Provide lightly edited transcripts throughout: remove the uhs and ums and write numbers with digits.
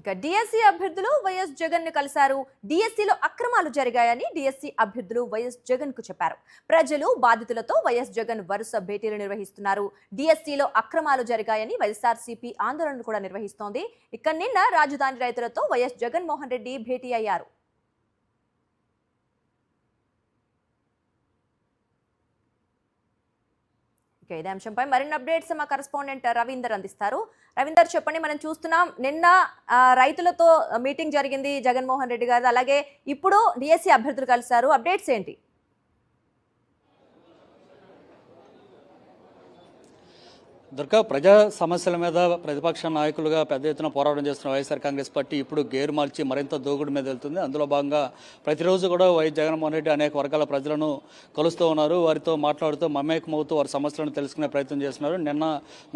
ఇక డిఎస్సి అభ్యర్థులు వైఎస్ జగన్ ను కలిశారు. డిఎస్సిలో అక్రమాలు జరిగాయని డిఎస్సి అభ్యర్థులు వైఎస్ జగన్ కు చెప్పారు. ప్రజలు బాధితులతో వైఎస్ జగన్ వరుస భేటీలు నిర్వహిస్తున్నారు. డిఎస్సిలో అక్రమాలు జరిగాయని వైఎస్ఆర్సీపీ ఆందోళనలు కూడా నిర్వహిస్తోంది. ఇక నిన్న రాజధాని రైతులతో వైఎస్ జగన్మోహన్ రెడ్డి భేటీ అయ్యారు. ఇదే అంశంపై మరిన్ని అప్డేట్స్ మా కరెస్పాండెంట్ రవీందర్ అందిస్తారు. రవీందర్, చెప్పండి. మనం చూస్తున్నాం నిన్న రైతులతో మీటింగ్ జరిగింది జగన్మోహన్ రెడ్డి గారు, అలాగే ఇప్పుడు డిఎస్సి అభ్యర్థులు కలిశారు. అప్డేట్స్ ఏంటి? దుర్గా, ప్రజా సమస్యల మీద ప్రతిపక్ష నాయకులుగా పెద్ద ఎత్తున పోరాటం చేస్తున్న వైఎస్ఆర్ కాంగ్రెస్ పార్టీ ఇప్పుడు గేరు మార్చి మరింత దూకుడు మీద వెళ్తుంది. అందులో భాగంగా ప్రతిరోజు కూడా వైఎస్ జగన్మోహన్ రెడ్డి అనేక వర్గాల ప్రజలను కలుస్తూ ఉన్నారు. వారితో మాట్లాడుతూ మమేకమవుతూ వారి సమస్యలను తెలుసుకునే ప్రయత్నం చేస్తున్నారు. నిన్న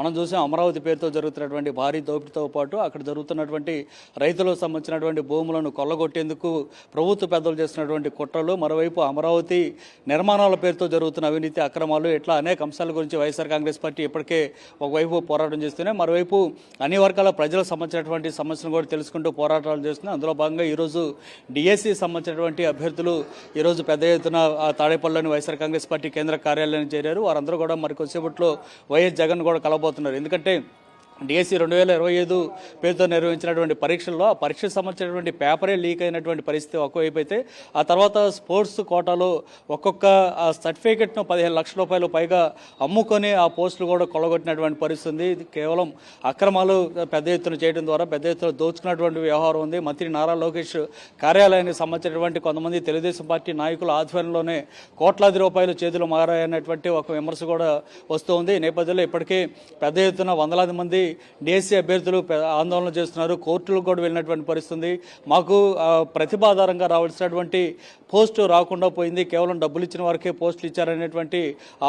మనం చూసాం, అమరావతి పేరుతో జరుగుతున్నటువంటి భారీ దోపిడీతో పాటు అక్కడ జరుగుతున్నటువంటి రైతులకు సంబంధించినటువంటి భూములను కొల్లగొట్టేందుకు ప్రభుత్వ పెద్దలు చేస్తున్నటువంటి కుట్రలు, మరోవైపు అమరావతి నిర్మాణాల పేరుతో జరుగుతున్న అవినీతి అక్రమాలు, ఇట్లా అనేక అంశాల గురించి వైఎస్ఆర్ కాంగ్రెస్ పార్టీ ఇప్పటికే ఒకవైపు పోరాటం చేస్తూనే మరోవైపు అన్ని వర్గాల ప్రజలకు సంబంధించినటువంటి సమస్యలను కూడా తెలుసుకుంటూ పోరాటాలు చేస్తుంది. అందులో భాగంగా ఈరోజు డిఎస్సి సంబంధించినటువంటి అభ్యర్థులు ఈరోజు పెద్ద ఎత్తున తాడేపల్లిలోని వైఎస్ఆర్ కాంగ్రెస్ పార్టీ కేంద్ర కార్యాలయానికి చేరారు. వారందరూ కూడా మరికొద్దిసేపట్లో వైఎస్ జగన్ కూడా కలబోతున్నారు. ఎందుకంటే డిఎస్సి 2025 పేరుతో నిర్వహించినటువంటి పరీక్షల్లో ఆ పరీక్షకు సంబంధించినటువంటి పేపరే లీక్ అయినటువంటి పరిస్థితి ఒకవైపు అయితే, ఆ తర్వాత స్పోర్ట్స్ కోటాలో ఒక్కొక్క సర్టిఫికెట్ను 15 లక్షల రూపాయలు పైగా అమ్ముకొని ఆ పోస్టులు కూడా కొల్లగొట్టినటువంటి పరిస్థితి ఉంది. ఇది కేవలం అక్రమాలు పెద్ద ఎత్తున చేయడం ద్వారా పెద్ద ఎత్తున దోచుకున్నటువంటి వ్యవహారం ఉంది. మంత్రి నారా లోకేష్ కార్యాలయానికి సంబంధించినటువంటి కొంతమంది తెలుగుదేశం పార్టీ నాయకుల ఆధ్వర్యంలోనే కోట్లాది రూపాయలు చేతులు మారాయన్నటువంటి ఒక విమర్శ కూడా వస్తుంది. ఈ నేపథ్యంలో ఇప్పటికే పెద్ద ఎత్తున వందలాది మంది డిఎస్సి అభ్యర్థులు ఆందోళన చేస్తున్నారు. కోర్టులకు కూడా వెళ్ళినటువంటి పరిస్థితుంది. మాకు ప్రతిభ ఆధారంగా రావాల్సినటువంటి పోస్టు రాకుండా పోయింది, కేవలం డబ్బులు ఇచ్చిన వారికే పోస్టులు ఇచ్చారనేటువంటి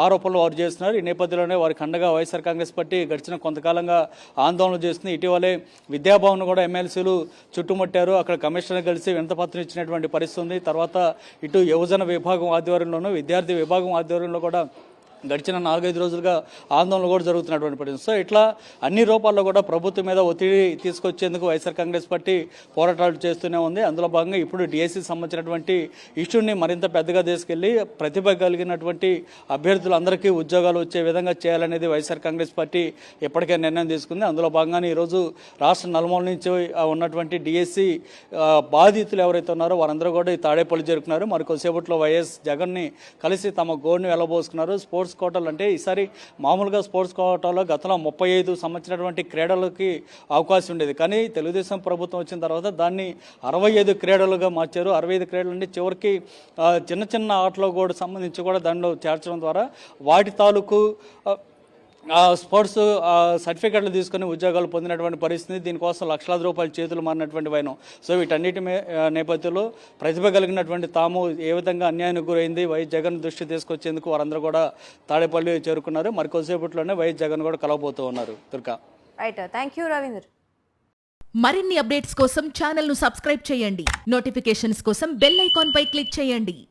ఆరోపణలు వారు చేస్తున్నారు. ఈ నేపథ్యంలోనే వారికి అండగా వైఎస్ఆర్ కాంగ్రెస్ పార్టీ గడిచిన కొంతకాలంగా ఆందోళన చేస్తుంది. ఇటీవలే విద్యాభవన్ కూడా ఎమ్మెల్సీలు చుట్టుముట్టారు. అక్కడ కమిషనర్ కలిసి వినతిపత్రం ఇచ్చినటువంటి పరిస్థితి ఉంది. తర్వాత ఇటు యువజన విభాగం ఆధ్వర్యంలోనూ విద్యార్థి విభాగం ఆధ్వర్యంలో కూడా గడిచిన 4-5 రోజులుగా ఆందోళనలు కూడా జరుగుతున్నటువంటి పరిస్థితి. సో ఇట్లా అన్ని రూపాల్లో కూడా ప్రభుత్వం మీద ఒత్తిడి తీసుకొచ్చేందుకు వైఎస్ఆర్ కాంగ్రెస్ పార్టీ పోరాటాలు చేస్తూనే ఉంది. అందులో భాగంగా ఇప్పుడు డిఎస్సికి సంబంధించినటువంటి ఇష్యూని మరింత పెద్దగా తీసుకెళ్లి ప్రతిభ కలిగినటువంటి అభ్యర్థులందరికీ ఉద్యోగాలు వచ్చే విధంగా చేయాలనేది వైఎస్ఆర్ కాంగ్రెస్ పార్టీ ఇప్పటికే నిర్ణయం తీసుకుంది. అందులో భాగంగానే ఈరోజు రాష్ట్ర నలుమూల నుంచి ఉన్నటువంటి డిఎస్సి బాధితులు ఎవరైతే ఉన్నారో వారందరూ కూడా ఈ తాడేపల్లి చేరుకున్నారు. మరి కొద్దిసేపట్లో వైఎస్ జగన్ని కలిసి తమ గోడుని వెళ్లబోసుకున్నారు. స్పోర్ట్స్ కోటాలు అంటే ఈసారి మామూలుగా స్పోర్ట్స్ కోటాలో గతంలో 35 సంబంధించినటువంటి క్రీడలకి అవకాశం ఉండేది. కానీ తెలుగుదేశం ప్రభుత్వం వచ్చిన తర్వాత దాన్ని 65 క్రీడలుగా మార్చారు. 65 క్రీడలు అంటే చివరికి చిన్న చిన్న ఆటలో కూడా సంబంధించి కూడా దానిలో చేర్చడం ద్వారా వాటి తాలూకు స్పోర్ట్స్ సర్టిఫికెట్లు తీసుకుని ఉద్యోగాలు పొందినటువంటి పరిస్థితి. దీనికోసం లక్షలాది రూపాయలు చేతులు మారినటువంటి వైనం. సో వీటన్నిటి నేపథ్యంలో ప్రతిభ కలిగినటువంటి తాము ఏ విధంగా అన్యాయానికి గురైంది వైఎస్ జగన్ దృష్టి తీసుకొచ్చేందుకు వారందరూ కూడా తాడేపల్లి చేరుకున్నారు. మరి కొద్దిసేపట్లోనే వైఎస్ జగన్ కూడా కలవబోతూ ఉన్నారు. Durga, right. Thank you Ravinder. మరిన్ని అప్డేట్స్ కోసం ఛానల్ ను సబ్స్క్రైబ్ చేయండి. నోటిఫికేషన్స్ కోసం బెల్ ఐకాన్ పై క్లిక్ చేయండి.